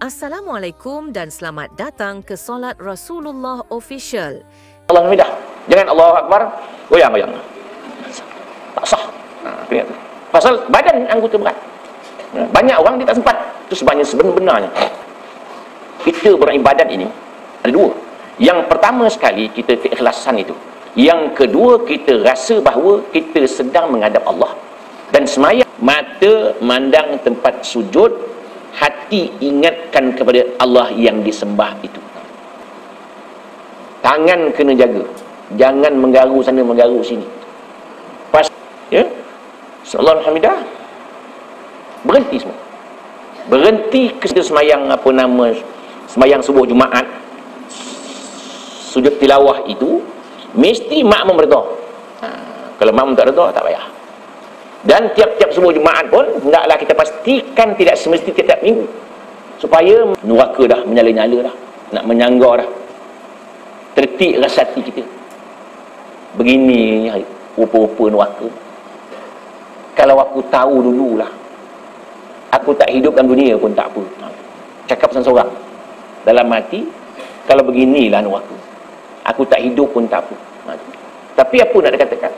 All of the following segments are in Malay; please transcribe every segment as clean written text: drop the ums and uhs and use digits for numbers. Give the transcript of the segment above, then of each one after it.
Assalamualaikum dan selamat datang ke Solat Rasulullah Official. Allah Hamidah. Jangan Allahu Akbar goyang-goyang. Tak sah. Pasal badan anggota berat. Banyak orang dia tak sempat. Itu sebabnya sebenarnya kita beribadat ini ada dua. Yang pertama sekali kita keikhlasan itu. Yang kedua kita rasa bahawa kita sedang menghadap Allah. Dan semayang mata mandang tempat sujud, hati ingatkan kepada Allah yang disembah itu. Tangan kena jaga, jangan menggaru sana menggaru sini. Pas ya, sallallahu hamidah, berhenti semua. Berhenti ke semayang semayang subuh Jumaat, sujud tilawah itu mesti makmum redha. Kalau makmum tak redha tak payah. Dan tiap-tiap subuh Jumaat pun hendaklah kita pastikan tidak semesti tiap-tiap minggu, supaya neraka dah menyala-nyala dah, nak menyangga dah, tertik rasa hati kita. Begini rupa-rupa neraka. Kalau aku tahu dululah, aku tak hidup dalam dunia pun tak apa. Cakap seorang dalam hati, kalau beginilah neraka, aku tak hidup pun tak apa. Tapi apa nak dikatakan?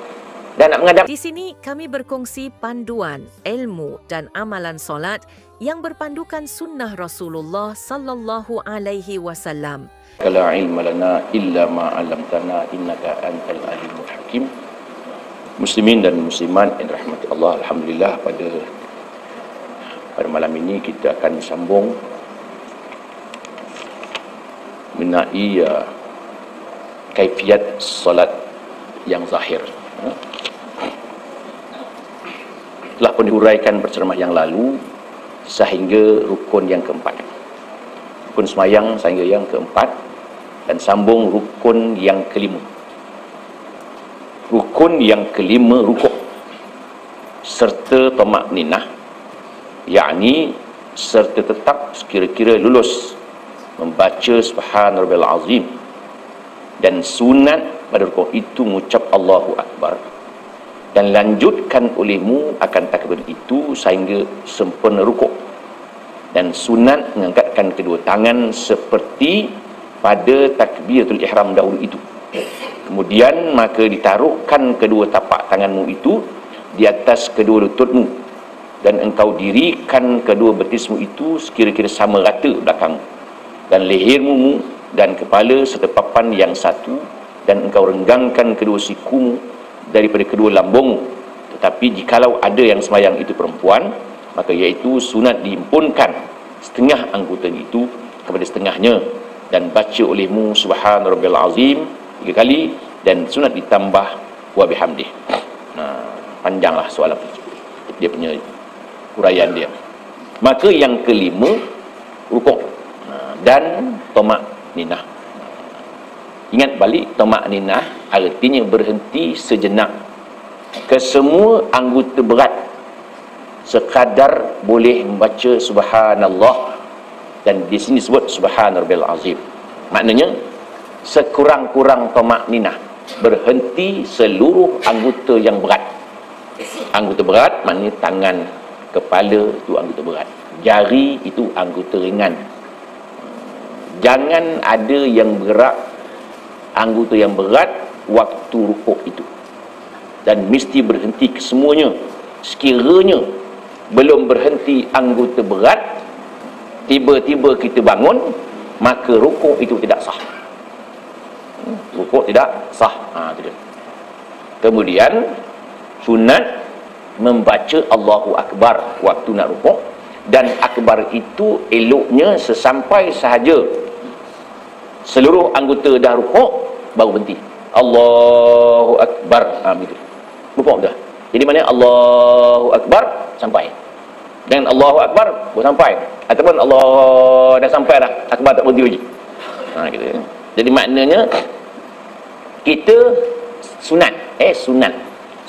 Dan nak menghadap. Di sini kami berkongsi panduan, ilmu dan amalan solat yang berpandukan sunnah Rasulullah sallallahu alaihi wasallam. La ilma lana illa ma 'allamtana innaka antal alimul hakim. Muslimin dan muslimat yang dirahmati Allah, alhamdulillah pada malam ini kita akan sambung mengenai kaifiat solat yang zahir. Telah pun diuraikan berceramah yang lalu sehingga rukun yang keempat, rukun semayang sehingga yang keempat, dan sambung rukun yang kelima. Rukun yang kelima rukuk serta tamakninah, yakni serta tetap sekira-kira lulus membaca subhan rabbil azim, dan sunat pada rukuk itu mengucap Allahu Akbar, dan lanjutkan olehmu akan takbir itu sehingga sempurna rukuk, dan sunat mengangkatkan kedua tangan seperti pada takbiratul ihram dahulu itu. Kemudian maka ditaruhkan kedua tapak tanganmu itu di atas kedua lututmu, dan engkau dirikan kedua betismu itu sekira-kira sama rata belakang, dan lehermu dan kepala serta papan yang satu, dan engkau renggangkan kedua sikumu daripada kedua lambungmu. Tetapi jikalau ada yang semayang itu perempuan, maka iaitu sunat diimpunkan setengah anggota itu kepada setengahnya, dan baca olehmu subhan rabbil azim 3 kali, dan sunat ditambah wa bihamdih. Panjanglah soalan dia punya uraian dia. Maka yang kelima rukuk dan tamakninah. Ingat balik, tamakninah artinya berhenti sejenak ke semua anggota berat sekadar boleh membaca subhanallah, dan di sini sebut subhan rabbil azim. Maknanya sekurang-kurang tamakninah, berhenti seluruh anggota yang berat. Anggota berat maknanya tangan, kepala itu anggota berat, jari itu anggota ringan. Jangan ada yang bergerak anggota yang berat waktu rukuk itu, dan mesti berhenti kesemuanya. Sekiranya belum berhenti anggota berat, tiba-tiba kita bangun, maka rukuk itu tidak sah. Rukuk tidak sah. Itu dia. Kemudian sunat membaca Allahu Akbar waktu nak rukuk, dan akbar itu eloknya sesampai sahaja seluruh anggota dah rukuk baru berhenti. Allahu Akbar. Begitu. Rukuk dah. Jadi mana Allahu Akbar sampai. Dengan Allahu Akbar baru sampai. Ataupun Allah dah sampai dah, akbar tak berhenti lagi. Gitu. Jadi maknanya kita sunat.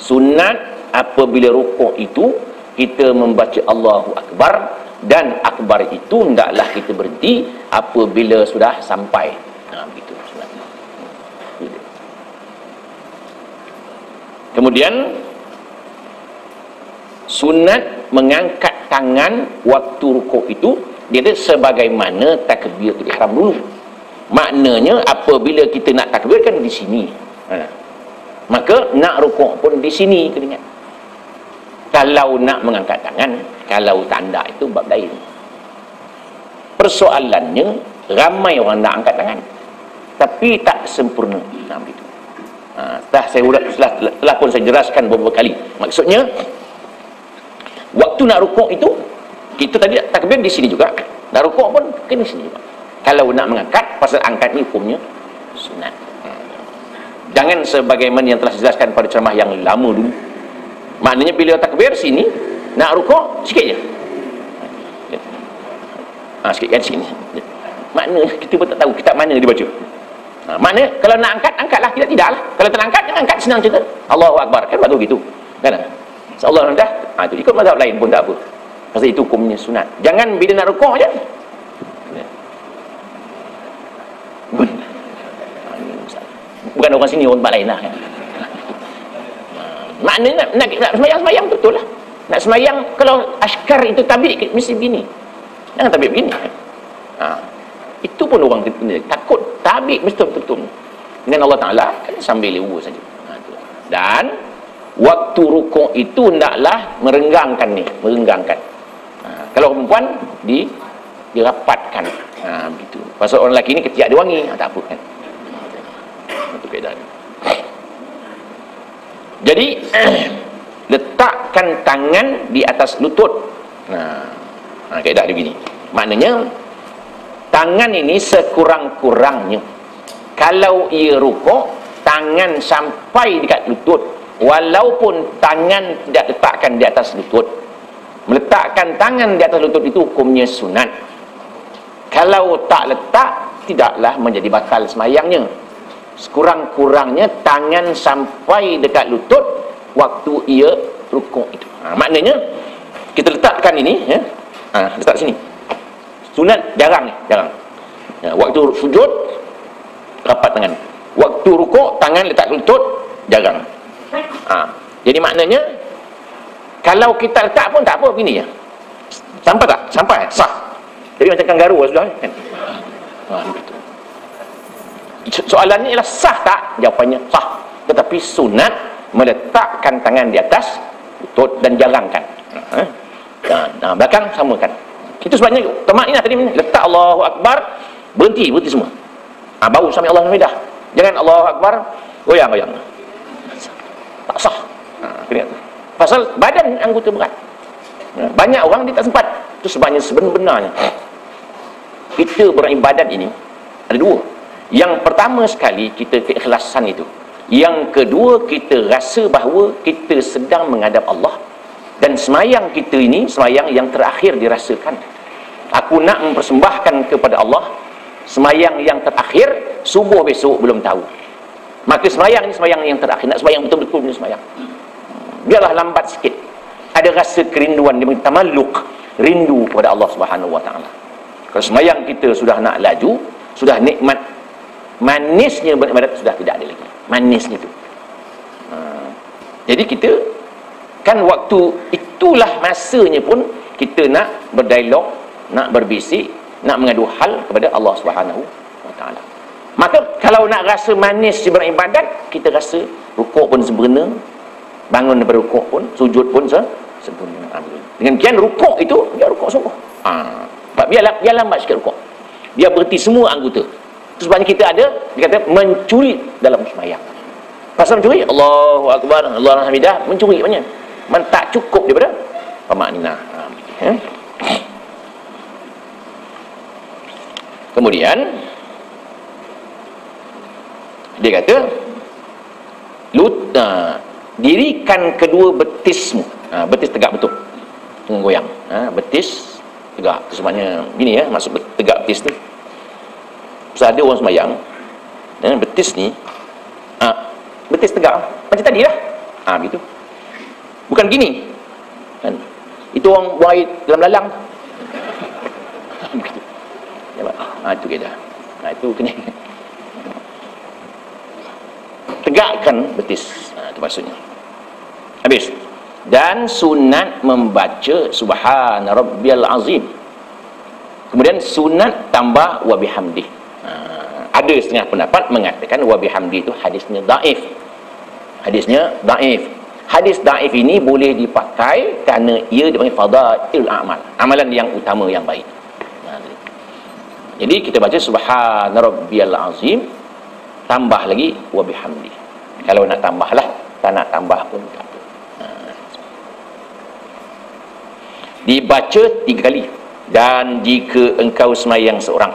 Sunat apabila rukuk itu kita membaca Allahu Akbar, dan akbar itu hendaklah kita berhenti apabila sudah sampai. Begitu sunatnya. Kemudian sunat mengangkat tangan waktu rukuk itu Dia kata sebagaimana takbiratul ihram dulu. Maknanya apabila kita nak takbir kan di sini. Maka nak rukuk pun di sini, kena ingat. Kalau nak mengangkat tangan, kalau tanda itu bab lain. Persoalannya ramai orang nak angkat tangan tapi tak sempurna. Begitu. Setelah pun saya jelaskan beberapa kali. Maksudnya waktu nak rukuk itu kita tadi takbir di sini juga. Nak rukuk pun kena di sini juga. Kalau nak mengangkat, pasal angkat ni hukumnya sunat. Jangan sebagaimana yang telah dijelaskan pada ceramah yang lama dulu. Maknanya bila takbir sini, nak rukuk sikit je. Sikit kan sini. Makna kita pun tak tahu kitab mana dia baca. Makna kalau nak angkat, angkatlah. Tidaklah. Kalau tak nak angkat, jangan angkat, senang cerita. Allahu Akbar. Kan betul gitu. Kan? Allah dah. Itu ikut mazhab lain pun tak apa. Pasal itu hukumnya sunat. Jangan bila nak rukuk je. Bukan orang sini, orang tempat lain lah. Maknanya nak semayang betul lah. Nak semayang, kalau askar itu tabik, mesti begini. Jangan tabik begini. Itu pun orang takut tabik mesti betul-betul dengan Allah Ta'ala kan sambil lewa saja. Dan waktu rukuk itu hendaklah merenggangkan ni, merenggangkan. Kalau perempuan dirapatkan. Begitu. Pasal orang lelaki ni ketiak dia wangi, tak apa kan. Itu kaedah dia. Jadi letakkan tangan di atas lutut. Kaedah dia begini. Maknanya tangan ini sekurang-kurangnya kalau ia rukuk, tangan sampai dekat lutut, walaupun tangan tidak letakkan di atas lutut. Meletakkan tangan di atas lutut itu hukumnya sunat. Kalau tak letak, tidaklah menjadi batal semayangnya. Sekurang-kurangnya tangan sampai dekat lutut waktu ia rukuk itu. Maknanya kita letakkan ini ya. Letak sini. Sunat jarang ni, jarang. Waktu sujud rapat tangan. Waktu rukuk tangan letak lutut jarang. Jadi maknanya kalau kita letak pun tak apa begini ya. Sampai tak? Sampai sah. Jadi macam kangaroo sudah kan. Betul. Soalannya ialah sah tak? Jawapannya sah. Tetapi sunat meletakkan tangan di atas lutut dan jalangkan. Belakang samakan. Itu sebabnya tamakninah tadi letak Allahu Akbar, berhenti semua. Baru sampai Allah Hamidah. Jangan Allahu Akbar goyang-goyang. Tak sah. Pasal badan anggota berat. Banyak orang dia tak sempat. Itu sebabnya sebenarnya kita beribadat ini ada dua. Yang pertama sekali kita keikhlasan itu. Yang kedua kita rasa bahawa kita sedang menghadap Allah. Dan semayang kita ini semayang yang terakhir dirasakan. Aku nak mempersembahkan kepada Allah semayang yang terakhir, subuh besok belum tahu. Maka semayang ini semayang yang terakhir. Nak semayang betul-betul punya semayang. Biarlah lambat sikit. Ada rasa kerinduan, dia tamalluq, rindu kepada Allah Subhanahu Wa Taala. Kalau semayang kita sudah nak laju, sudah nikmat, manisnya beribadat sudah tidak ada lagi. Manisnya itu. Jadi kita kan waktu itulah masanya pun kita nak berdialog, nak berbisik, nak mengadu hal kepada Allah Subhanahu Wa Taala. Maka kalau nak rasa manis beribadat, kita rasa rukuk pun sempurna, bangun daripada rukuk pun, sujud pun sempurna. Dengan kian rukuk itu dia rukuk sungguh. Biar lambat sikit rukuk. Dia berhenti semua anggota. Itu sebabnya kita ada dikata mencuri dalam sembahyang. Pasal mencuri, Allahu Akbar, Allahu Hamidah, mencuri banyak. Tak cukup daripada tamakninah. Kemudian dia kata dirikan kedua betismu. Betis tegak betul. Jangan goyang. Betis tegak. Itu sebabnya gini ya, maksud tegak betis ni. Sebab ada orang semayang betis ni betis tegak macam tadi lah. Begitu. Bukan gini kan? Itu orang buang air dalam lalang. Begitu. Itu kena. Itu kena tegakkan betis. Itu maksudnya. Habis. Dan sunat membaca Subhana Rabbiyal Azim. Kemudian sunat tambah wa bihamdi. Ada setengah pendapat mengatakan wa bihamdi itu hadisnya daif. Hadisnya daif. Hadis daif ini boleh dipakai kerana ia dipanggil fadailul a'mal, amalan yang utama yang baik. Jadi kita baca subhana rabbiyal azim, tambah lagi wa bihamdi. Kalau nak tambahlah, tak nak tambah pun tak apa. Dibaca 3 kali. Dan jika engkau semayang seorang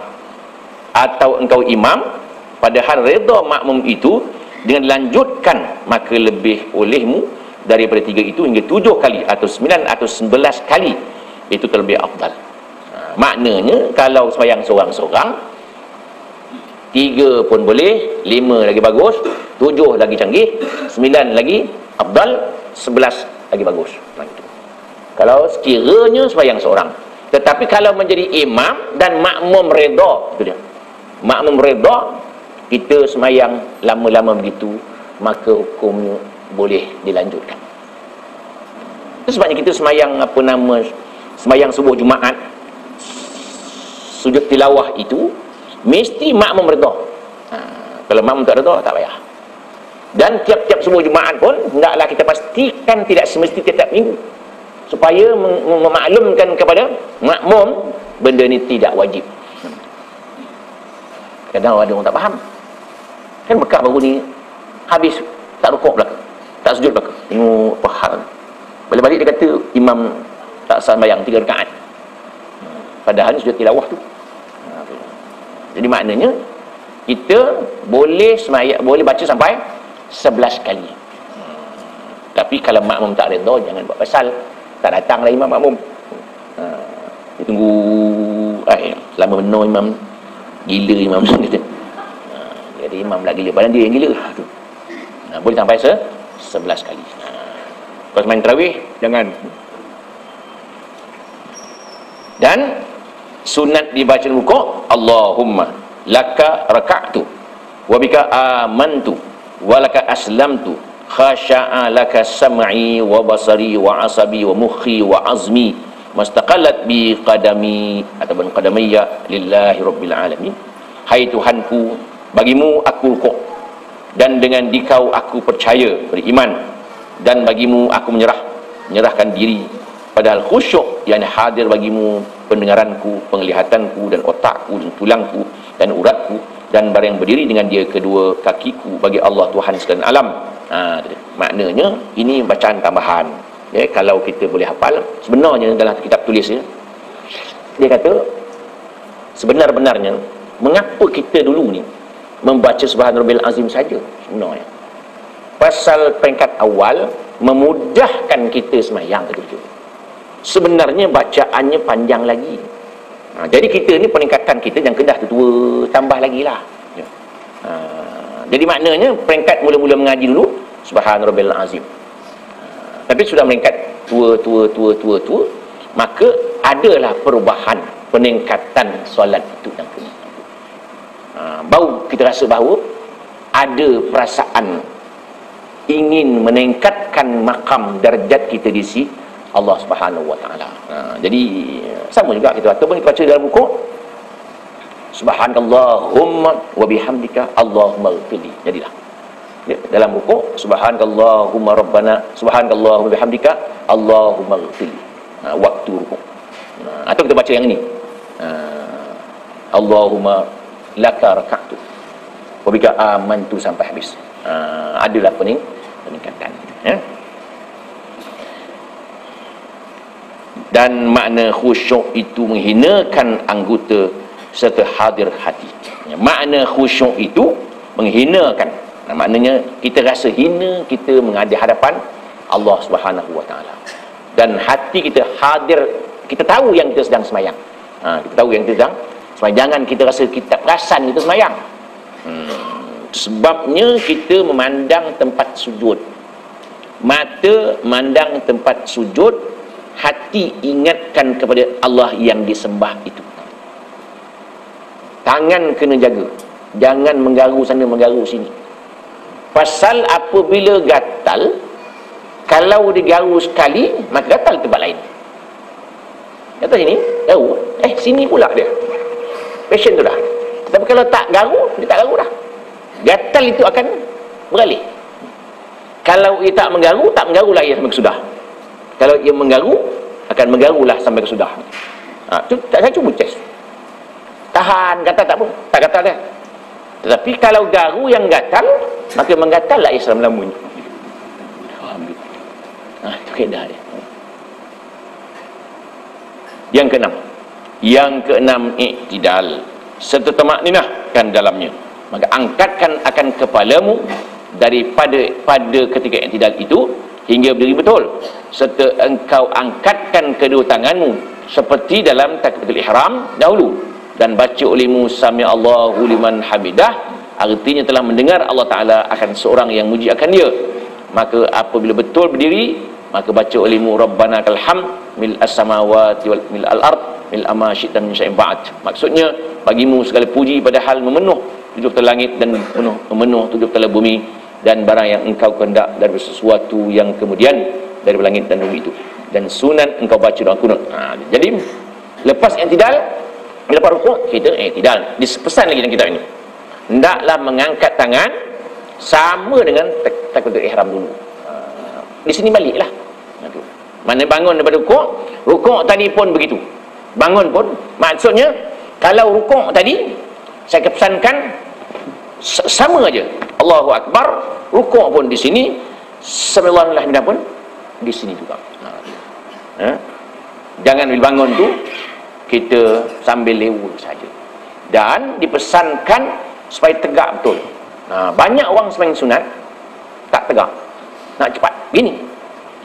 atau engkau imam, padahal redha makmum itu dengan dilanjutkan, maka lebih olehmu daripada 3 itu hingga 7 kali atau 9 atau 11 kali, itu terlebih afdal. Maknanya kalau semayang seorang-seorang, 3 pun boleh, 5 lagi bagus, 7 lagi canggih, 9 lagi afdal, 11 lagi bagus. Kalau sekiranya semayang seorang. Tetapi kalau menjadi imam dan makmum redha, itu dia. Makmum redha, kita semayang lama-lama begitu, maka hukumnya boleh dilanjutkan. Itu sebabnya kita semayang semayang subuh Jumaat, sujud tilawah itu mesti makmum redha. Kalau makmum tak redha, tak payah. Dan tiap-tiap subuh Jumaat pun hendaklah kita pastikan tidak semesti tiap minggu, supaya memaklumkan kepada makmum benda ni tidak wajib. Kadang ada orang tak faham. Kan Mekah baru ni habis, tak rukuk belakang, tak sujud belakang. Tengok apa hal. Balik-balik dia kata imam tak sembahyang 3 rakaat. Padahal sujud tilawah tu. Jadi maknanya kita boleh sembahyang, boleh baca sampai 11 kali. Tapi kalau makmum tak redha, jangan buat pasal. Tak datanglah imam makmum. Dia tunggu lama benar imam. Gila imam tu kata. Jadi imam lah gila, padahal dia yang gila. Boleh sampai 11 kali. Kalau main tarawih, jangan. Dan sunat dibaca rukuk, Allahumma laka raka'tu wa bika amantu wa laka aslamtu khasha'a laka sam'i wa basari wa asabi wa mukhi wa azmi mastaqallat bi qadami ataupun qadamayya lillahi rabbil alamin. Hai Tuhanku, bagimu aku rukuk, dan dengan dikau aku percaya, beriman, dan bagimu aku menyerahkan diri, padahal khusyuk yang hadir bagimu pendengaranku, penglihatanku, dan otakku, dan tulangku, dan uratku, dan barang yang berdiri dengan dia kedua kakiku, bagi Allah Tuhan sekalian alam. Maknanya ini bacaan tambahan. Kalau kita boleh hafal, sebenarnya dalam kitab tulis dia kata sebenar-benarnya mengapa kita dulu ni membaca Subhanallah azim saja. Sebenarnya pasal peringkat awal memudahkan kita semayang itu. Sebenarnya bacaannya panjang lagi. Jadi kita ni peningkatan kita yang kedah tua tambah lagi lah. Jadi maknanya peringkat mula-mula mengaji dulu Subhanallah azim. Tapi sudah meningkat tua, maka adalah perubahan, peningkatan solat itu yang kena. Baru kita rasa bahawa ada perasaan ingin meningkatkan makam darjat kita di sisi Allah Subhanahu wa taala. Jadi sama juga kita ataupun kita baca dalam buku Subhanallahumma wa bihamdika Allahumma ighfirli. Jadilah dalam buku Subhanallahumma rabbana Subhanallahumma bihamdika Allahumma ighfirli. Waktu ruku. Atau kita baca yang ini. Allahumma laka raka'tu wa bika amantu sampai habis. Adalah peningkatan. Dan makna khusyuk itu menghinakan anggota serta hadir hati. Makna khusyuk itu menghinakan. Maknanya kita rasa hina kita menghadap hadapan Allah Subhanahu wa taala. Dan hati kita hadir, kita tahu yang kita sedang semayang. Kita tahu yang kita sedang semayang. Jangan kita rasa kita perasan kita semayang. Sebabnya kita memandang tempat sujud. Mata mandang tempat sujud, hati ingatkan kepada Allah yang disembah itu. Tangan kena jaga, jangan menggaru sana menggaru sini. Pasal apabila gatal, kalau digaru sekali, maka gatal tempat lain. Gatal sini, garu. Sini pula dia. Passion tu dah. Tapi kalau tak garu, dia tak garu dah. Gatal itu akan beralih. Kalau ia tak menggarulah ia sampai ke sudah. Kalau ia menggaru, akan menggarulah sampai ke sudah. Tu tak saya cuba test. Tahan, gatal tak apa. Tak gatal dia. Tetapi kalau garu yang gatal, maka menggatal lah ia selama-lamanya. Itu kaedah dia. Yang keenam i'tidal, serta tamakninahkan dalamnya. Maka angkatkan akan kepalamu pada ketika i'tidal itu hingga berdiri betul, serta engkau angkatkan kedua tanganmu seperti dalam takbiratul ihram dahulu, dan baca olehmu sami Allahu liman hamidah, artinya telah mendengar Allah Ta'ala akan seorang yang muji akan dia. Maka apabila betul berdiri, maka baca olehmu Rabbana lakal hamd mil as-samawati wal mil al-ard mil ma syi'ta min syai'in ba'd. Maksudnya, bagimu segala puji padahal memenuh tujuh petala langit dan memenuh tujuh petala bumi, dan barang yang engkau kehendak dari sesuatu yang kemudian dari langit dan bumi itu. Dan sunat engkau baca doa kunut. Jadi lepas i'tidal, lepas rukuk, kita i'tidal. Dipesan lagi dalam kitab ini, hendaklah mengangkat tangan sama dengan takbiratul ihram dulu. Di sini baliklah. Mana bangun daripada rukuk tadi pun begitu. Bangun pun, maksudnya kalau rukuk tadi saya kepesankan sama aja. Allahu Akbar, rukuk pun di sini, Subhanallah pun di sini juga. Jangan bila bangun tu kita sambil lewur saja. Dan dipesankan supaya tegak betul. Banyak orang sembahyang sunat tak tegak, nak cepat gini,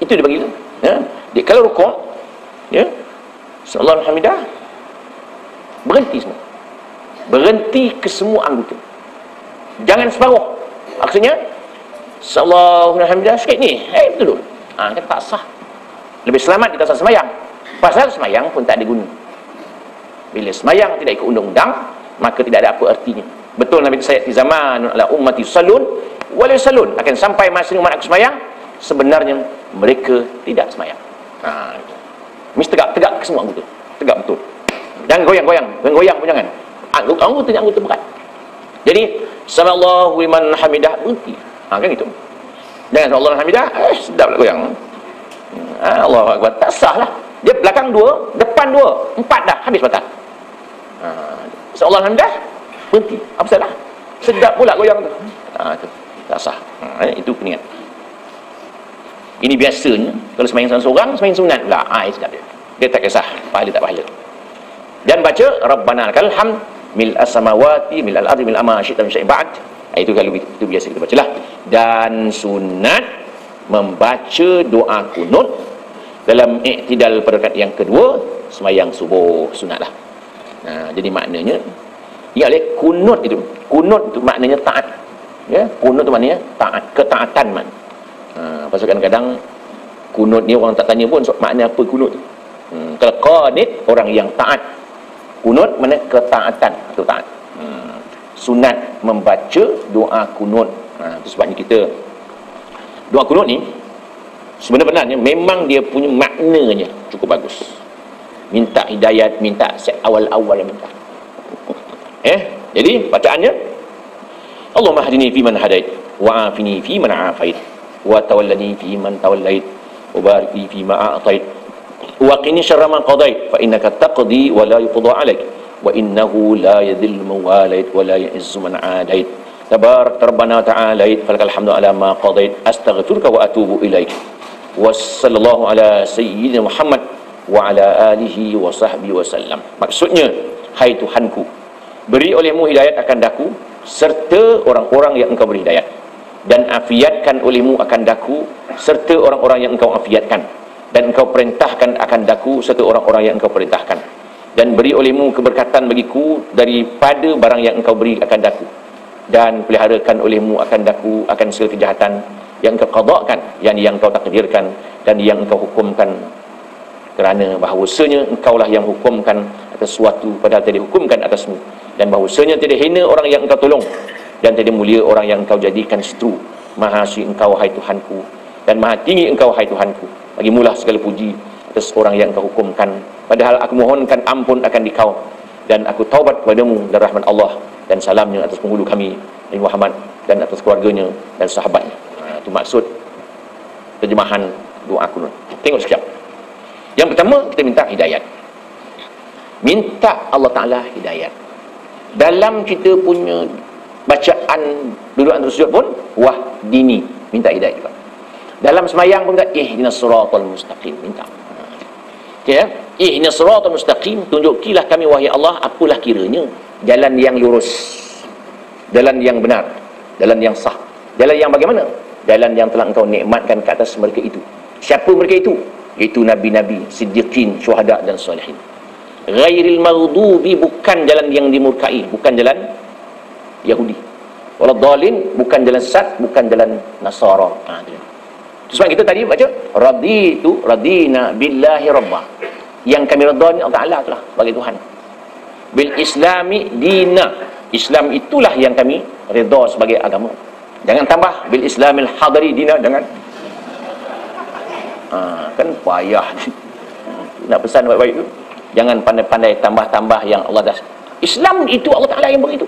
itu dia bagi tu. Kalau rukuk, Subhanallah alhamdulillah, berhenti semua, berhenti ke semua anggota, jangan separuh. Maksudnya Subhanallah alhamdulillah sikit ni, betul. Kan tak sah. Lebih selamat kita sah semayang. Pasal semayang pun tak ada guna. Bila semayang tidak ikut undang-undang, maka tidak ada apa artinya. Betul Nabi saya di zaman ala ummati salun wal salun, akan sampai masa umat aku semayang, sebenarnya mereka tidak semayang. Mesti tegak ke semua anggota, tegak betul. Jangan goyang-goyang pun jangan. Anggota berat. Jadi sallallahu liman hamidah, berhenti. Kan gitu. Jangan sallallahu hamidah, sedap lah goyang. Allahu Akbar, tak sah lah. Dia belakang dua, depan dua, empat dah, habis batal. Sallallahu hamidah, berhenti. Apa salah? Sedap pula goyang tu. Tu tak sah. Itu peningat. Ini biasanya kalau sembahyang seorang, sembahyang sunat pula. Sedap dia. Dia tak kisah pahala tak pahala. Dan baca Rabbana lakal hamd mil as-samawati mil al-ardi mil ma syi'ta min syai'in ba'd. Itu kalau itu biasa kita bacalah. Dan sunat membaca doa kunut dalam i'tidal pada rakaat yang kedua sembahyang subuh, sunatlah. Jadi maknanya, ingat leh, kunut itu maknanya taat. Kunut itu maknanya taat, ketaatan man. Pasal kadang-kadang kunut ni orang tak tanya pun makna apa kunut tu. Kalau qanit, orang yang taat. Kunut mana ketaatan, itu taat. Sunat membaca doa kunut. Itu sebabnya kita doa kunut ni sebenarnya memang dia punya maknanya cukup bagus. Minta hidayat, minta awal-awal yang minta. Jadi bacaannya, Allahumma hadini fi man hadait, wa afini fi man afait, wa tawallani fi man tawallait, wa barik li fi ma a'tait, wa qini syarra ma qadait, fa innaka taqdi wa la yuqda alaik, wa innahu la yadhillu man walait wa la ya'izzu man adait, tabarak rabbana ta'alait, falakal hamdu ala ma qadait, astaghfiruka wa atubu ilaik, wa sallallahu ala sayyidina Muhammad wa ala alihi wa sahbihi wa sallam. Maksudnya, hai Tuhanku, beri olehmu hidayat akan daku serta orang-orang yang engkau beri hidayat, dan afiatkan olehmu akan daku serta orang-orang yang engkau afiatkan, dan engkau perintahkan akan daku serta orang-orang yang engkau perintahkan, dan beri olehmu keberkatan bagiku daripada barang yang engkau beri akan daku, dan peliharakan olehmu akan daku akan segala kejahatan yang engkau qadakkan, yang engkau takdirkan, dan yang engkau hukumkan, kerana bahawasanya engkaulah yang hukumkan atas sesuatu padahal tidak dihukumkan atasmu, dan bahawasanya tidak hina orang yang engkau tolong, dan tidak mulia orang yang engkau jadikan seteru. Maha suci engkau hai Tuhanku, dan maha tinggi engkau hai Tuhanku, bagimulah segala puji atas orang yang engkau hukumkan Padahal aku mohonkan ampun akan dikau, dan aku taubat kepadamu dan rahmat Allah dan salamnya atas penghulu kami Nabi Muhammad dan atas keluarganya dan sahabatnya. Itu maksud terjemahan doa kunut. Tengok sekejap. Yang pertama, kita minta hidayat. Minta Allah Ta'ala hidayat. Dalam kita punya bacaan dudukan tersujud pun wah dini, minta hidayat juga. Dalam semayang pun minta ihdinas siratal mustaqim, minta. Okay, ya? Ihdinas siratal mustaqim, tunjukilah kami wahai Allah apalah kiranya jalan yang lurus, jalan yang benar, jalan yang sah. Jalan yang bagaimana? Jalan yang telah engkau nikmatkan ke atas mereka itu. Siapa mereka itu? Iaitu nabi-nabi, siddiqin, syuhada dan salihin. Ghairil maghdubi, bukan jalan yang dimurkai, bukan jalan Yahudi. Waladhdallin, bukan jalan sesat, bukan jalan Nasara. Sebab kita tadi baca radina billahi rabba. Yang kami redha ni Allah Ta'ala itulah bagi Tuhan. Bil islami dina, Islam itulah yang kami redha sebagai agama. Jangan tambah bil islamil hadari dina, jangan. Kan payah. Nak pesan baik-baik tu, jangan pandai-pandai tambah-tambah yang Allah dah. Islam itu Allah Ta'ala yang beri itu.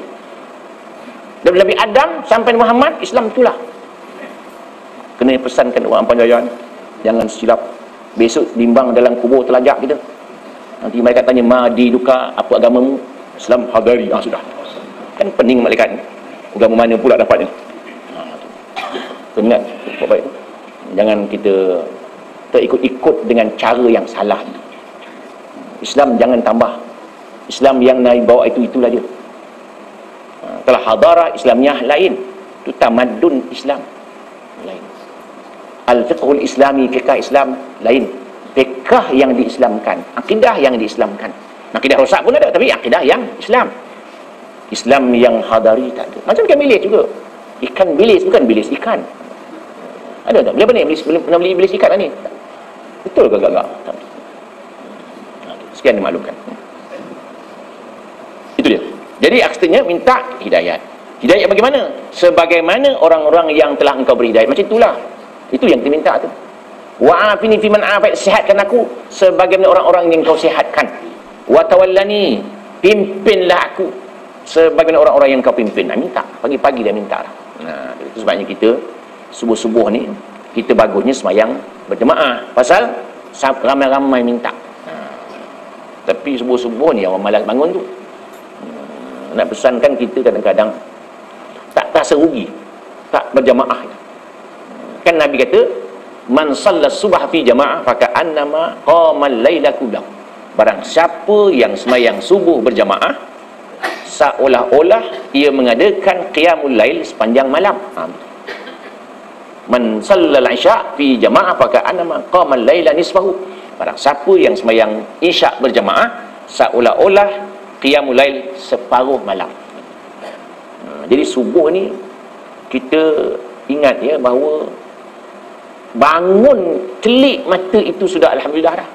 Dari Nabi Adam sampai Muhammad, Islam itulah. Kena pesankan orang Panjaian, jangan silap. Besok bimbang dalam kubur telajak kita. Nanti mereka tanya, Mahdi duka, apa agamamu? Islam hadari. Sudah. Kan pening malaikat ni. Agama mana pula dapatnya? Ingat baik tu. Jangan kita terikut-ikut dengan cara yang salah. Islam jangan tambah. Islam yang Nabi bawa itulah dia. Kalau hadara Islamiyah lain, itu tamadun Islam lain. Al-fiqhul islami, fiqh Islam lain. Fiqh yang diislamkan, akidah yang diislamkan. Akidah rosak pun ada, tapi akidah yang Islam. Islam yang hadari tak ada. Macam ikan bilis juga. Ikan bilis, bukan bilis ikan. Ada tak? Bila ni pernah beli bilis ikan ni? Betul ke gagak? Sekian dimaklumkan. Itu dia. Jadi akhirnya minta hidayat. Hidayat bagaimana? Sebagaimana orang-orang yang telah engkau beri hidayat. Macam itulah. Itu yang diminta tu. Wa'afini fiman afait, sihatkan aku sebagaimana orang-orang yang kau sihatkan. Wa tawallani, pimpinlah aku sebagaimana orang-orang yang kau pimpin. Minta. Pagi-pagi dia minta lah. Itu sebabnya kita subuh-subuh ni kita bagusnya semayang berjemaah. Pasal ramai-ramai minta. Tapi subuh-subuh ni orang malas bangun tu. Nak pesankan kita kadang-kadang tak terasa rugi tak berjamaah. Kan Nabi kata, man sallas subah fi jamaah faka'annama qamal laila kullahu. Barang siapa yang semayang subuh berjamaah, seolah-olah ia mengadakan qiyamul lail sepanjang malam. Man sallal isya fi jamaah faka'annama qamal laila nisfahu. Barang siapa yang semayang isyak berjamaah, seolah-olah qiyamul lail separuh malam. Jadi subuh ni kita ingat ya bahawa bangun telik mata itu sudah alhamdulillah dah.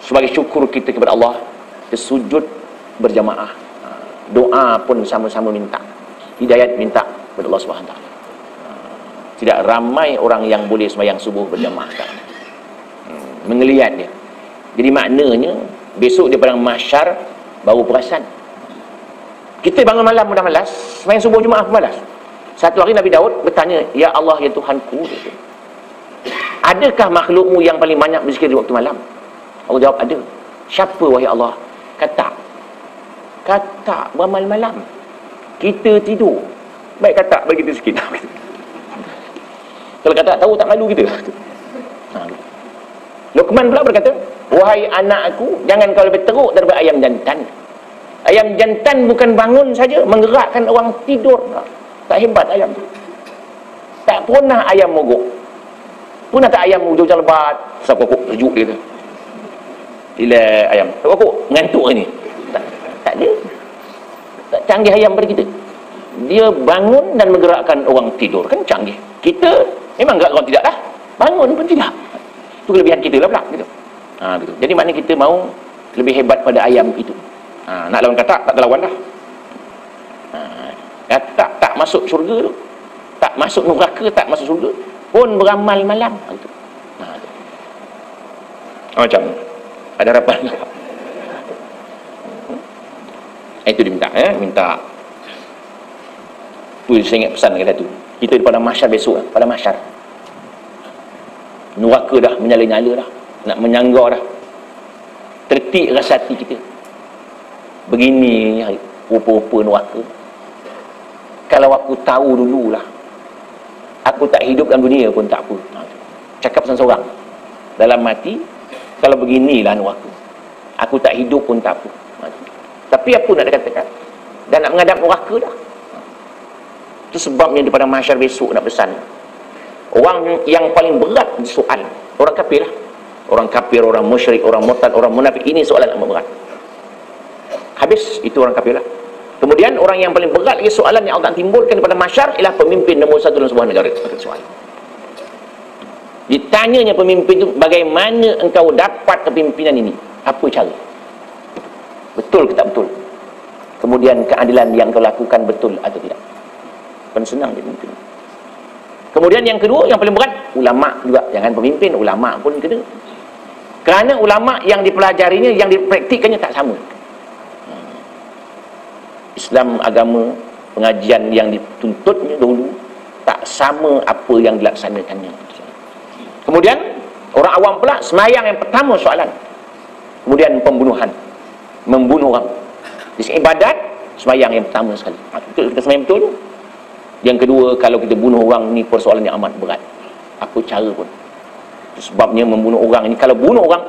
Sebagai syukur kita kepada Allah, kita sujud berjamaah. Doa pun sama-sama minta. Hidayat minta kepada Allah Subhanahu Wa Taala. Tidak ramai orang yang boleh sembahyang subuh berjamaah sekarang. Mengeliat dia. Jadi maknanya besok di padang mahsyar baru perasan. Kita bangun malam mudah malas, sembahyang subuh Jumaat pun malas. Satu hari Nabi Daud bertanya, "Ya Allah, ya Tuhanku, adakah makhlukmu yang paling banyak berzikir di waktu malam?" Allah jawab, "Ada." "Siapa wahai Allah?" Kata beramal malam. Kita tidur. Baik kata bagi kita sikit. Kalau kata tahu tak malu kita. Luqman pula berkata, "Wahai anakku, jangan kau lebih teruk daripada ayam jantan." Ayam jantan bukan bangun saja, menggerakkan orang tidur. Tak hebat ayam tu. Tak pernah ayam mogok. Pernah tak ayam hujung lebat, sap kokok sejuk dia tu. Bila ayam kokok ngantuk ni. Tak ada. Tak canggih ayam pada kita. Dia bangun dan menggerakkan orang tidur, kan canggih. Kita memang gerak orang tidak dah. Bangun pun tidak. Itu kelebihan kita lah pula gitu. Gitu. Jadi maknanya kita mau lebih hebat pada ayam itu. Nak lawan katak tak terlawan dah. Katak tak masuk syurga tu, tak masuk neraka, tak masuk syurga pun beramal malam gitu. Macam ada harapan. Itu dia minta. Tu saya ingat pesan kata tu. Kita pada mahsyar besok, pada mahsyar. Neraka dah menyala-nyala dah, nak menyangga dah. Tertik rasa hati kita. Begini rupa-rupa neraka. Kalau aku tahu dululah, aku tak hidup dalam dunia pun tak apa. Cakap seorang dalam mati, kalau beginilah neraka, aku tak hidup pun tak apa. Tapi apa nak katakan? Dan nak menghadap neraka dah. Itu sebabnya daripada mahsyar besok nak pesan. Orang yang paling berat soal, orang kafir lah. Orang kafir, orang musyrik, orang murtad, orang munafik, ini soalan yang berat. Habis, itu orang kafir lah. Kemudian orang yang paling berat lagi soalan yang Allah timbulkan daripada mahsyar ialah pemimpin nombor 1 dalam sebuah negara. Soal. Ditanyanya pemimpin itu, bagaimana engkau dapat kepimpinan ini? Apa cara? Betul ke tak betul? Kemudian keadilan yang kau lakukan betul atau tidak? Bukan senang dia pemimpin. Kemudian yang kedua, yang paling berat, ulama juga. Jangan pemimpin, ulama pun kena. Kerana ulama yang dipelajarinya, yang dipraktikkannya tak sama. Islam agama, pengajian yang dituntutnya dulu tak sama apa yang dilaksanakannya. Kemudian orang awam pula, semayang yang pertama soalan. Kemudian pembunuhan, membunuh orang. Di sini ibadat, semayang yang pertama sekali. Betul, kita semayang betul. Yang kedua, kalau kita bunuh orang, ni persoalan yang amat berat. Apa cara pun. Sebabnya membunuh orang ini, kalau bunuh orang,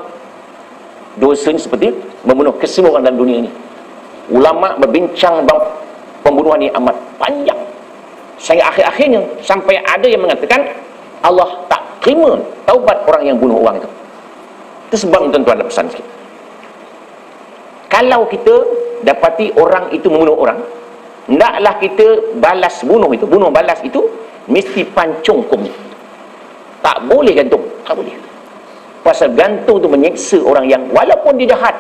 dosanya seperti membunuh kesemua orang dalam dunia ini. Ulama berbincang bang pembunuhan ini amat panjang. Sehingga akhir-akhirnya sampai ada yang mengatakan Allah tak terima taubat orang yang bunuh orang itu. Itu sebab tuan-tuan ada pesan sikit. Kalau kita dapati orang itu membunuh orang, hendaklah kita balas bunuh itu, bunuh balas itu mesti pancung hukumnya. Tak boleh gantung, tak boleh. Pasal gantung itu menyeksa orang yang walaupun dia jahat,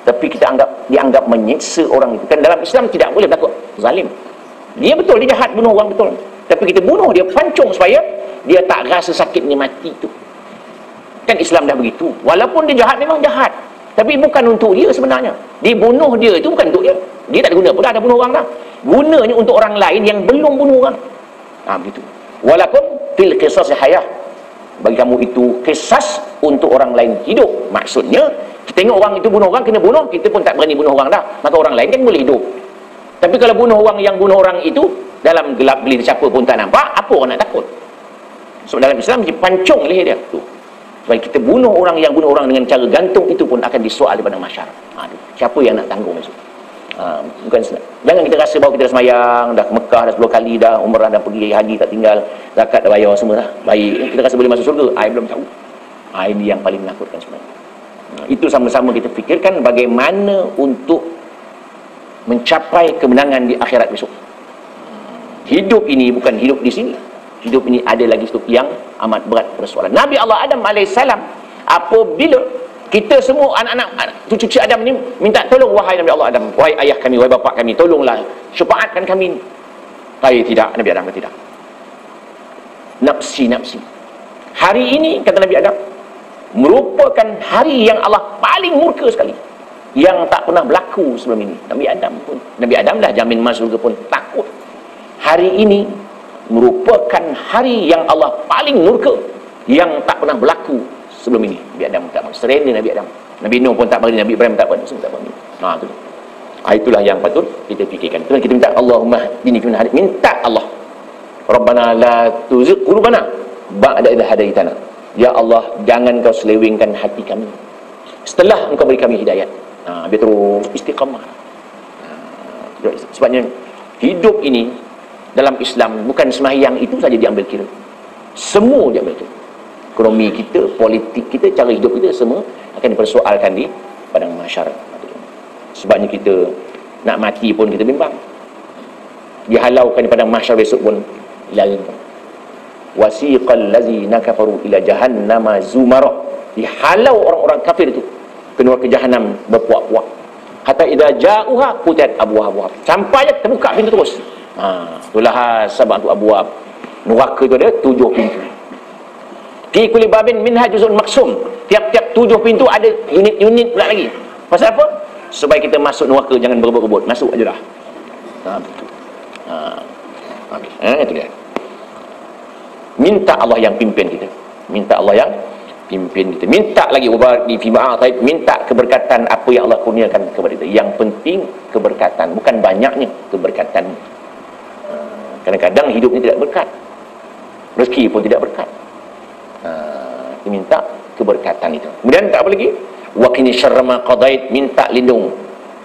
tapi kita dianggap menyeksa orang itu. Kan dalam Islam tidak boleh berlaku zalim. Dia betul, dia jahat, bunuh orang betul. Tapi kita bunuh dia, pancung supaya dia tak rasa sakitnya mati itu. Kan Islam dah begitu. Walaupun dia jahat, memang jahat. Tapi bukan untuk dia sebenarnya. Dibunuh dia itu bukan untuk dia. Dia tak ada guna pun dah bunuh orang dah. Gunanya untuk orang lain yang belum bunuh orang. Begitu. Walakum fil qisas hayah. Bagi kamu itu kisas untuk orang lain hidup. Maksudnya, kita tengok orang itu bunuh orang, kena bunuh, kita pun tak berani bunuh orang dah. Maka orang lain kan boleh hidup. Tapi kalau bunuh orang yang bunuh orang itu dalam gelap gelita siapa pun tak nampak, apa orang nak takut? Sebab dalam Islam dipancung leher dia tu. Sebab kita bunuh orang yang bunuh orang dengan cara gantung, itu pun akan disoal daripada masyarakat. Siapa yang nak tanggung besok? Bukan senang. Jangan kita rasa bahawa kita dah semayang, dah ke Mekah dah 10 kali, dah umrah, dah pergi haji tak tinggal, zakat dah bayar semua dah. Baik, kita rasa boleh masuk surga. Belum tahu. Ini yang paling menakutkan sebenarnya. Itu sama-sama kita fikirkan bagaimana untuk mencapai kemenangan di akhirat besok. Hidup ini bukan hidup di sini. Hidup ini ada lagi hidup yang amat berat persoalan. Nabi Allah Adam AS, apabila kita semua anak-anak cucu Adam ni minta tolong, wahai Nabi Allah Adam, wahai ayah kami, wahai bapa kami, tolonglah syafaatkan kami. Tidak, Nabi Adam kata tidak. Nafsi. Hari ini kata Nabi Adam merupakan hari yang Allah paling murka sekali, yang tak pernah berlaku sebelum ini. Nabi Adam dah jamin masuk surga pun takut. Hari ini merupakan hari yang Allah paling murka, yang tak pernah berlaku sebelum ini. Nabi Adam tak berani, serena Nabi Adam. Nabi Nuh pun tak berani, Nabi Ibrahim tak berani, semua tak berani. Itulah yang patut kita fikirkan. Kita minta Allahumma dini fi hadith, minta Allah, Rabbana la tuzigh qulubana ba'da idh hadaitana. Ya Allah, jangan kau selewengkan hati kami setelah engkau beri kami hidayat. Biar terus istiqamah. Sebabnya hidup ini dalam Islam bukan sembahyang itu saja diambil kira. Semua diambil kira. Ekonomi kita, politik kita, cara hidup kita, semua akan dipersoalkan di padang mahsyar. Sebabnya kita nak mati pun kita bimbang. Dihalaukan di padang mahsyar besok pun lari. Wasiqal ladzina kafaru ila jahannama zumara. Dihalau orang-orang kafir itu keluar ke jahanam berpuak-puak. Hatta idza ja'uha futihat abwabuha. Sampai je terbuka pintu terus. Itulah sabatu abwab. Neraka itu ada 7 pintu. Fi kulli babin minha juz'un maksum. Tiap-tiap 7 pintu ada unit-unit pula lagi. Pasal apa? supaya kita masuk neraka, jangan berebut-rebut, masuk aja dah. Betul. Itu dia. Minta Allah yang pimpin kita. Minta Allah yang pimpin kita. Minta lagi di fima taib, minta keberkatan apa yang Allah kurniakan kepada kita. Yang penting keberkatan, bukan banyaknya keberkatan. Kadang-kadang hidup ni tidak berkat. Rezeki pun tidak berkat. Minta keberkatan itu. Kemudian tak apa lagi? Wa qini syarra ma qadait, minta lindung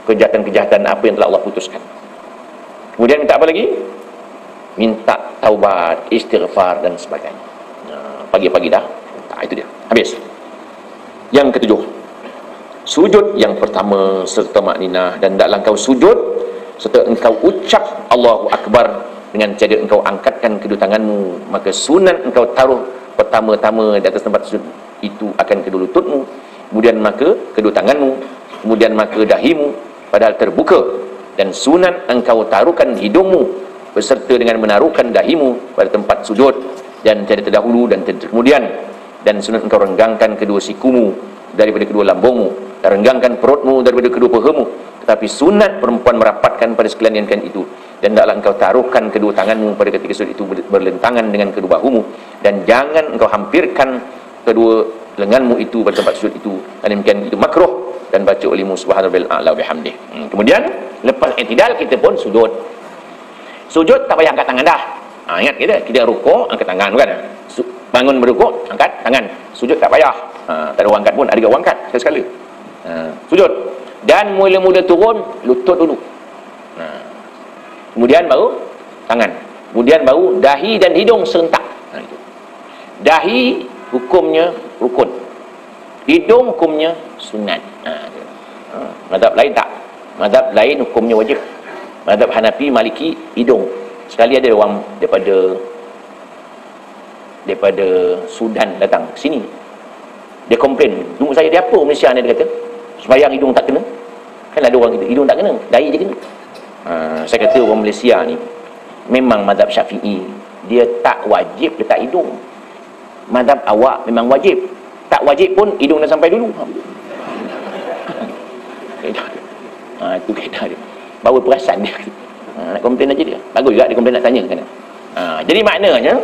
kejahatan-kejahatan apa yang telah Allah putuskan. Kemudian minta apa lagi? Minta taubat, istighfar dan sebagainya. Pagi-pagi dah. Itu dia. Habis. Yang ketujuh, sujud yang pertama serta makninah, dan hendaklah engkau sujud serta engkau ucap Allahu Akbar dengan cara engkau angkatkan kedua tanganmu, maka sunat engkau taruh pertama-tama di atas tempat sujud itu akan kedua lututmu, kemudian maka kedua tanganmu, kemudian maka dahimu padahal terbuka, dan sunat engkau taruhkan hidungmu beserta dengan menaruhkan dahimu pada tempat sujud, dan tiada terdahulu dan tiada kemudian, dan sunat engkau renggangkan kedua sikumu daripada kedua lambungmu, dan renggangkan perutmu daripada kedua pahamu. Tetapi sunat perempuan merapatkan pada sekalian itu, dan hendaklah engkau taruhkan kedua tanganmu pada ketika sujud itu berlentangan dengan kedua bahumu, dan jangan engkau hampirkan kedua lenganmu itu pada tempat sujud itu, dan demikian itu makruh, dan baca ulimu subhanallah a'la bihamdih. Kemudian lepas i'tidal kita pun sujud. Sujud tak payah angkat tangan dah. Ingat kita rukuk angkat tangan, bukan? Bangun berukuk angkat tangan. Sujud tak payah. Tak ada orang angkat pun, ada orang angkat sekali. Sujud. Dan mula-mula turun lutut dulu. Kemudian baru tangan. Kemudian baru dahi dan hidung serentak. Itu. Dahi hukumnya rukun. Hidung hukumnya sunat. Mazhab lain tak. Mazhab lain hukumnya wajib. Mazhab Hanafi, Maliki, hidung. Sekali ada orang daripada Sudan datang ke sini. Dia komplain, "Tunggu saya, dia apa Malaysia ni?" Dia kata, "Sembayang hidung tak kena." Kan ada orang kita, hidung tak kena, dahi je kena. Saya kata orang Malaysia ni memang mazhab Syafi'i, dia tak wajib letak hidung. Mazhab awak memang wajib. Tak wajib pun hidung dah sampai dulu. Itu kaedah dia. Bawa perasan dia. Nak komplain aja dia. Bagus juga dia komplain, nak tanya kan. Jadi maknanya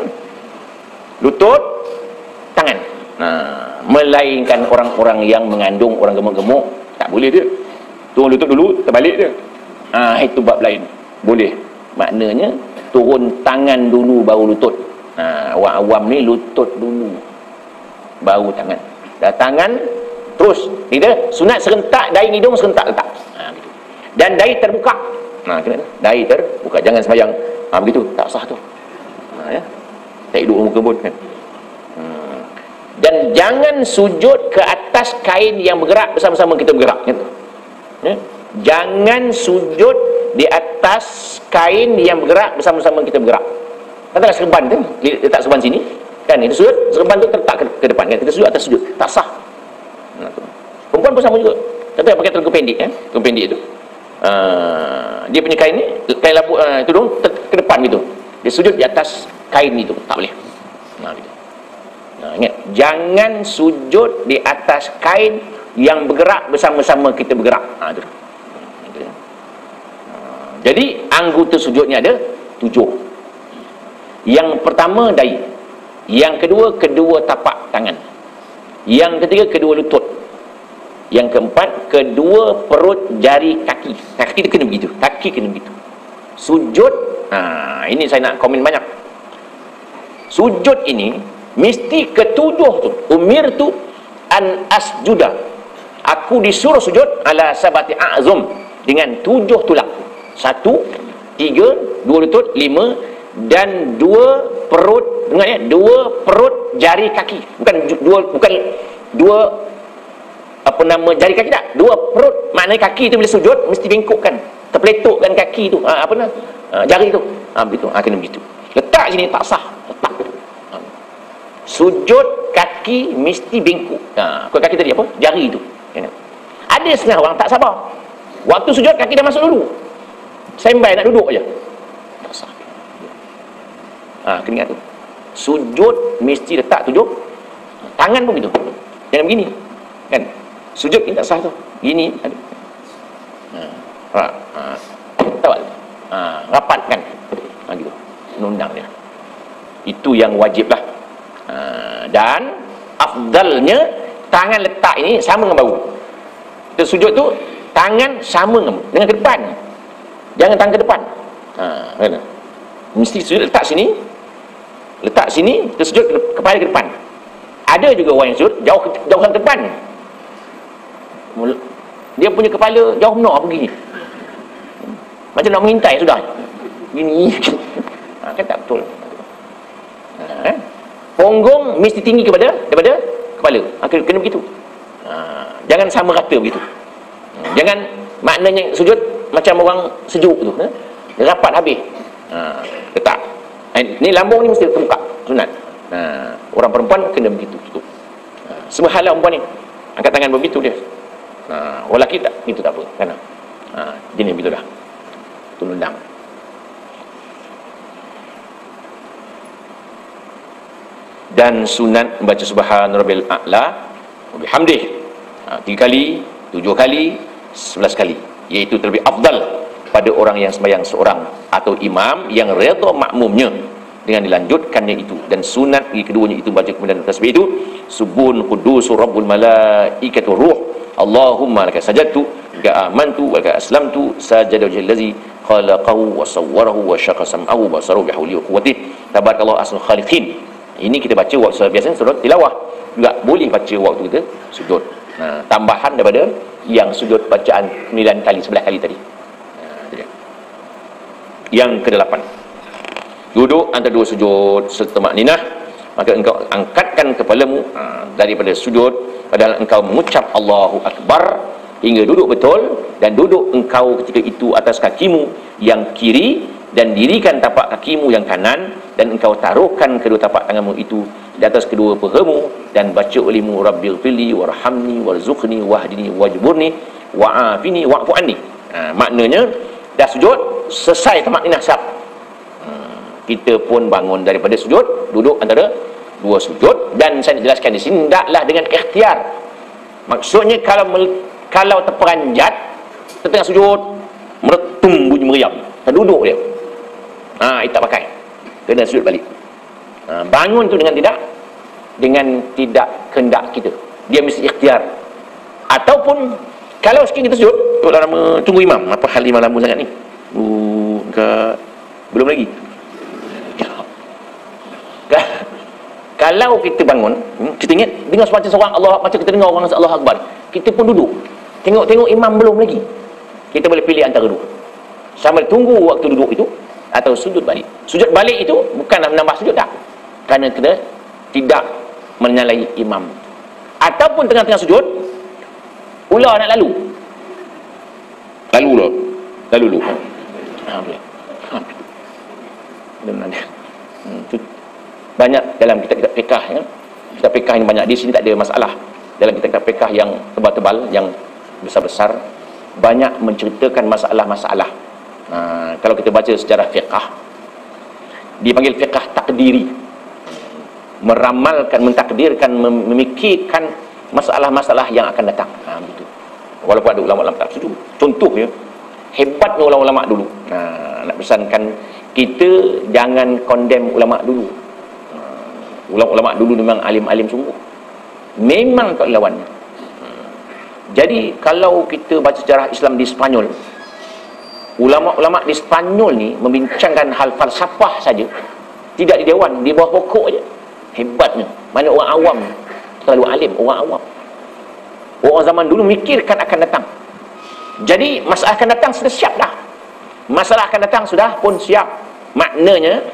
lutut, tangan. Melainkan orang-orang yang mengandung, orang gemuk-gemuk, tak boleh dia. Turun lutut dulu, terbalik dia. Itu bab lain. Boleh. Maknanya turun tangan dulu baru lutut. Orang awam ni lutut dulu baru tangan. Dah tangan terus kita sunat serentak, dahi hidung serentak letak. Gitu. Dan dahi terbuka. Kena dahi terbuka, jangan sembahyang begitu, tak sah tu. Ya. Tak hidup muka pun kan. Dan jangan sujud ke atas kain yang bergerak bersama-sama kita bergerak, gitu. Ya. Jangan sujud di atas kain yang bergerak bersama-sama kita bergerak. Katakan serban tu, letak serban sini, kan itu sujud, serban tu terletak ke depan, kan kita sujud atas sujud, tak sah. Perempuan pun sama juga. Tapi pakai telur pendek, kan, telur pendek tu. Dia punya kain ni, kain lapuk tudung ke depan gitu. Dia sujud di atas kain itu, tak boleh. Gitu. Ingat, jangan sujud di atas kain yang bergerak bersama-sama kita bergerak. Itu. Jadi anggota sujudnya ada 7. Yang pertama dahi, yang kedua kedua tapak tangan, yang ketiga kedua lutut, yang keempat kedua perut jari kaki. Kaki tu kena begitu, kaki kena begitu. Sujud, ini saya nak komen banyak. Sujud ini mesti ketujuh tu. Umirtu an asjuda, aku disuruh sujud ala sabati a'zum, dengan 7 tulang. 1, 3, 2 lutut, 5, dan 2 perut, dengar ya, 2 perut jari kaki. Bukan dua apa nama jari kaki, tak, 2 perut. Maknanya kaki tu bila sujud mesti bengkokkan, terpeletukkan kaki tu, jari tu, begitu, kena begitu. Letak sini tak sah, letak. Sujud kaki mesti bengkok. Kalau kaki tadi apa? Jari tu. Ada setengah orang tak sabar, waktu sujud kaki dah masuk dulu, sembai nak duduk aja, tak sah. Kena ingat tu. Sujud mesti letak 7. Tangan pun begitu, jangan begini, kan. Sujud ni tak sah tu, gini ada. Tahu rapatkan gitu undang dia. Itu yang wajib lah. Dan afdalnya tangan letak ini sama dengan bahu. Kita sujud tu tangan sama dengan ke depan, jangan tangan ke depan. Kan? Mesti sujud letak sini, kita sujud kepala ke depan. Ada juga orang yang sujud jauhan ke depan, dia punya kepala jauh benar begini, macam nak mengintai sudah gini. Kan tak betul. Punggung mesti tinggi daripada kepala. Kena begitu. Jangan sama rata begitu. Jangan maknanya sujud macam orang sejuk tu, rapat habis. Letak. Ni lambung ni mesti terbuka, sunat. Orang perempuan kena begitu tutup. Semua hal perempuan ni angkat tangan begitu dia. Orang lelaki tak, itu tak apa kan. Jenis begitu dah. Tunundang. Dan sunat membaca subhana rabbil a'la wa bihamdih 3 kali, 7 kali, 11 kali, iaitu terlebih afdal pada orang yang sembahyang seorang atau imam yang redha makmumnya dengan dilanjutkannya itu. Dan sunat bagi keduanya itu baca kemudian tasbih itu subun qudusur rabbul malaikatu ruh Allahumma laka sajadtu wa amantu wa laka aslamtu sajada wajhil ladzi khalaqahu wa sawwarahu wa syaqa sam'ahu wa basaruhu bihawli wa quwwatihi tabarakallahu ahsanul khaliqin. Ini kita baca waktu biasanya surah tilawah, juga boleh baca waktu kita sujud. Tambahan daripada yang sujud bacaan 9 kali, 11 kali tadi. Yang ke-8, duduk antara dua sujud serta makninah, maka engkau angkatkan kepalamu daripada sujud padahal engkau mengucap Allahu Akbar hingga duduk betul, dan duduk engkau ketika itu atas kakimu yang kiri dan dirikan tapak kakimu yang kanan, dan engkau taruhkan kedua tapak tanganmu itu di atas kedua pahamu dan baca olehmu Rabbil fili warhamni warzuqni wahdini wajburni wa'afini wa'fu anni. Maknanya dah sujud selesai tamakninah sab. Kita pun bangun daripada sujud, duduk antara dua sujud, dan saya jelaskan di sini tidaklah dengan ikhtiar. Maksudnya kalau terperanjat tengah sujud meretum bunyi meriam, terduduk dia, itu tak pakai, kena sujud balik. Bangun tu dengan tidak kehendak kita, dia mesti ikhtiar. Ataupun kalau sikit kita sujud, lama tunggu imam, apa hal imam lama sangat ni, belum lagi. Kalau kita bangun, kita ingat dengar semacam seorang Allah, macam kita dengar orang Allah Akbar, kita pun duduk tengok imam belum lagi, kita boleh pilih antara dua, sambil tunggu waktu duduk itu atau sujud balik. Sujud balik itu bukanlah menambah sujud, tak, kerana kita tidak menyalahi imam. Ataupun tengah-tengah sujud ular nak lalu dulu. Banyak dalam kitab-kitab fiqh, kitab fiqh ini banyak. Di sini tak ada masalah. Dalam kitab-kitab fiqh yang tebal-tebal, yang besar-besar, banyak menceritakan masalah-masalah. Kalau kita baca sejarah fiqh, dipanggil fiqh takdiri, meramalkan, mentakdirkan, memikirkan masalah-masalah yang akan datang. Begitu. Walaupun ada ulama-ulama tak setuju. Contohnya, hebatnya ulama-ulama dulu. Nak pesankan kita jangan condemn ulama dulu. Ulama-ulama dulu memang alim-alim sungguh, memang tak lawannya. Jadi kalau kita baca sejarah Islam di Spanyol, ulama-ulama di Spanyol ni membincangkan hal falsafah saja, tidak di dewan, di bawah pokok aja. Hebatnya. Mana orang awam terlalu alim, orang awam. Orang zaman dulu mikirkan akan datang. Jadi masalah akan datang sudah siap dah. Masalah akan datang sudah pun siap. Maknanya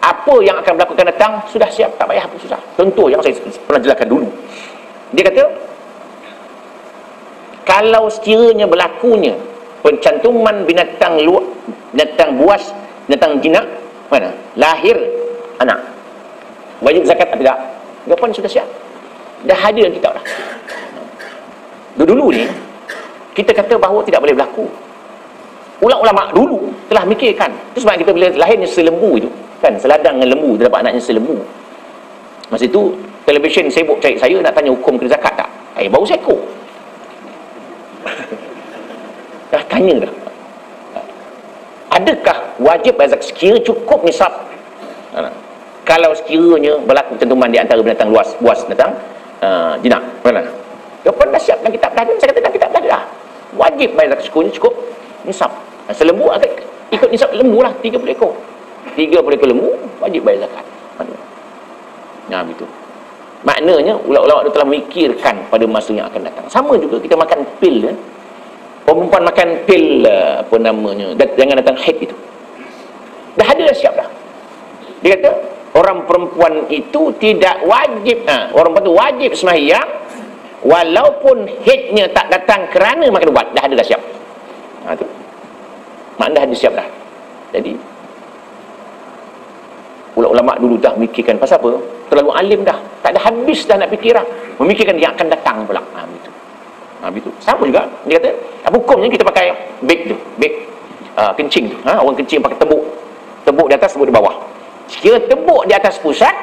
apa yang akan berlaku akan datang sudah siap, tak payah apa susah. Contoh yang saya pernah jelaskan dulu, dia kata kalau sekiranya berlakunya pencantuman binatang buas, binatang jinak, mana lahir anak, wajib zakat atau tidak, jawapan sudah siap, dah ada dalam kitab dah. Dulu ni kita kata bahawa tidak boleh berlaku. Ulama-ulama dulu telah mikirkan. Itu sebab kita bila lahirnya selembu itu, kan, seladang dengan lembu, dia dapat anaknya selembu. Masa itu televisyen sibuk cari saya nak tanya hukum kena zakat tak. Baru seekor. Dah tanya dah. Adakah wajib bayar zakat? Sekira cukup nisab. Kalau sekiranya berlaku ketentuman di antara binatang luas, buas, binatang jinak. Mana? Jawapan dah siap dalam kitab dah. Saya kata dalam kitab dah. Wajib bayar zakat sekiranya cukup nisab. Selembu akan ikut nisab lembu lah, 30 ekor. 30 ekor lembu wajib bayar zakat. Begitu. Maknanya ulama-ulama telah memikirkan pada masa yang akan datang. Sama juga kita makan pil kan. Perempuan makan pil apa namanya, jangan datang haid itu. Dah ada dah siap dah. Dia kata orang perempuan itu tidak wajib, orang perempuan itu wajib sembahyang walaupun haidnya tak datang kerana makan ubat. Dah ada dah siap. Tu. Makna dah ada siap dah. Jadi ulama dulu dah mikirkan pasal apa? Terlalu alim dah. Tak ada habis dah nak fikir dah. Memikirkan yang akan datang pula. Begitu. Begitu. Sama juga. Dia kata, hukumnya kita pakai beg tu. Beg kencing tu. Orang kencing pakai tebuk. Tebuk di atas, tebuk di bawah. Sekira tebuk di atas pusat,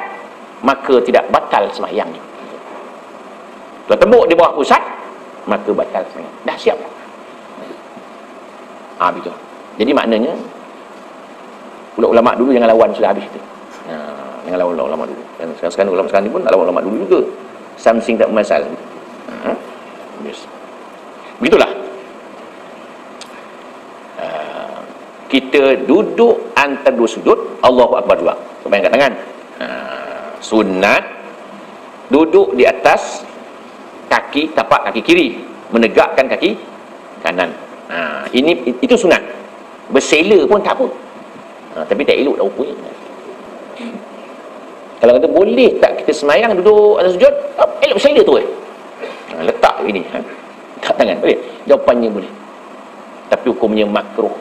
maka tidak batal sembahyangnya. Kalau tebuk di bawah pusat, maka batal sembahyang. Dah siap dah. Begitu. Jadi maknanya, ulama dulu jangan lawan sudah habis tu. Jangan lawan ulama dulu. Dan sekarang ulama sekarang ni pun lawan ulama dulu juga. Something tak masalah. Yes. Begitulah. Kita duduk antara dua sujud, Allahu Akbar juga. Sampai angkat tangan. Sunat duduk di atas kaki, tapak kaki kiri, menegakkan kaki kanan. Itu sunat. Bersela pun tak apa. Tapi tak elok dah rupanya. Kalau kata boleh tak kita semayang duduk atas sujud, elok bersela tu letak ini, letak tangan, boleh? Jawapannya boleh. Tapi hukumnya makruh.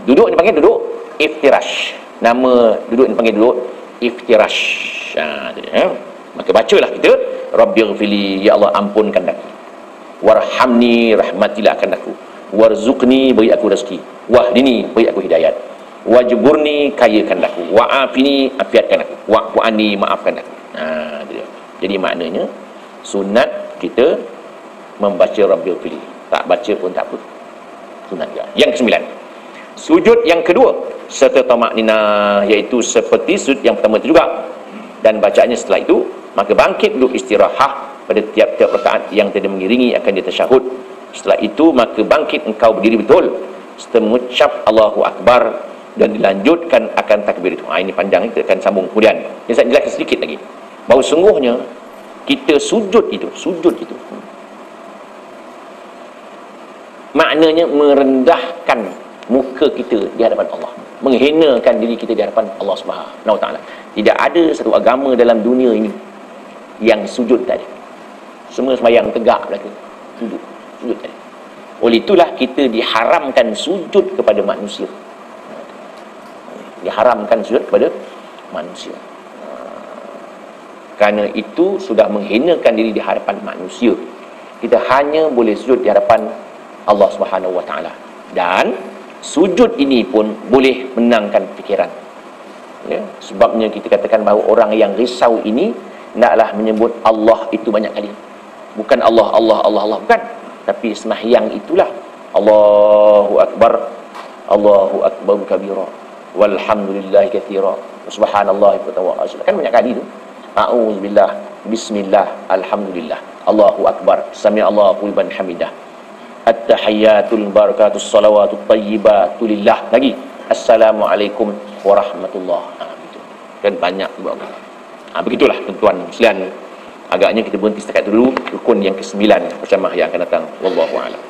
Duduk dipanggil duduk iftirash. Nama duduk dipanggil duduk iftirash. Maka bacalah kita, Rabbighfirli, ya Allah ampunkan aku. Warhamni, rahmatilah akan aku. Warzuqni, beri aku rezeki. Wahdini, beri aku hidayat. Wajburni, kayakan aku. Wa'afini, afiatkan aku. Wa'fu'ani, maafkan aku. Jadi maknanya sunat kita membaca Rabbighfirli. Tak baca pun tak apa. Sunat juga. Yang ke-9, sujud yang kedua serta tamakninah, iaitu seperti sujud yang pertama itu juga, dan bacaannya setelah itu, maka bangkit duduk istirahat pada tiap-tiap rakaat yang tidak mengiringi akan dia tasyahud. Setelah itu maka bangkit engkau berdiri betul serta mengucap Allahu Akbar dan dilanjutkan akan takbir itu. Ini panjang, kita akan sambung kemudian. Saya jelaskan sedikit lagi bahawa sungguhnya kita sujud itu maknanya merendahkan muka kita di hadapan Allah, menghinakan diri kita di hadapan Allah Subhanahu Wa Taala. Tidak ada satu agama dalam dunia ini yang sujud tadi. Semua sembahyang tegak belaka. Sujud tadi. Oleh itulah kita diharamkan sujud kepada manusia. Diharamkan sujud kepada manusia. Kerana itu sudah menghinakan diri di hadapan manusia. Kita hanya boleh sujud di hadapan Allah Subhanahu Wa Taala. Dan sujud ini pun boleh menangkan fikiran. Ya, sebabnya kita katakan bahawa orang yang risau ini hendaklah menyebut Allah itu banyak kali. Bukan Allah, bukan. Tapi sembahyang itulah Allahu Akbar, Allahu Akbar kabira, walhamdulillahi katsira, subhanallah wa ta'ala. Kan banyak kali tu. A'udzubillah, bismillah, alhamdulillah, Allahu Akbar, sami'allahu liman hamidah, at-tahiyyatul barakatus salawatut thayyibatu lillah. Lagi assalamualaikum warahmatullahi wabarakatuh. Kan banyak juga. Begitulah tuan-tuan sekalian. Agaknya kita berhenti setakat dulu rukun yang ke-9 bersama yang akan datang. Wallahu a'lam.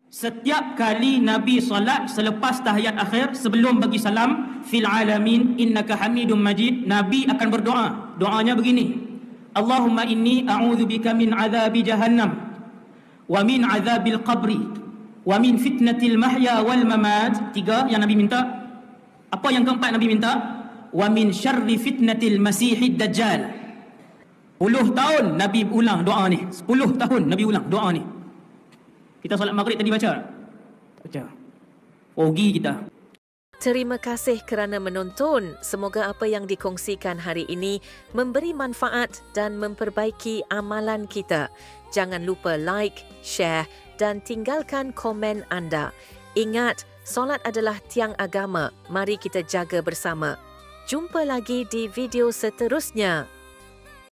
Setiap kali Nabi solat selepas tahiyat akhir sebelum bagi salam, fil alamin innaka hamidum majid, Nabi akan berdoa. Doanya begini: Allahumma inni a'udzubika min azabi jahannam wa min azabil qabri wa min fitnatil mahya wal mamat. 3 yang Nabi minta. Apa yang keempat Nabi minta? Wa min syarri fitnatil masihid dajjal. 10 tahun Nabi ulang doa ni. 10 tahun Nabi ulang doa ni. Kita solat maghrib tadi baca. Ogi kita. Terima kasih kerana menonton. Semoga apa yang dikongsikan hari ini memberi manfaat dan memperbaiki amalan kita. Jangan lupa like, share dan tinggalkan komen anda. Ingat, solat adalah tiang agama. Mari kita jaga bersama. Jumpa lagi di video seterusnya.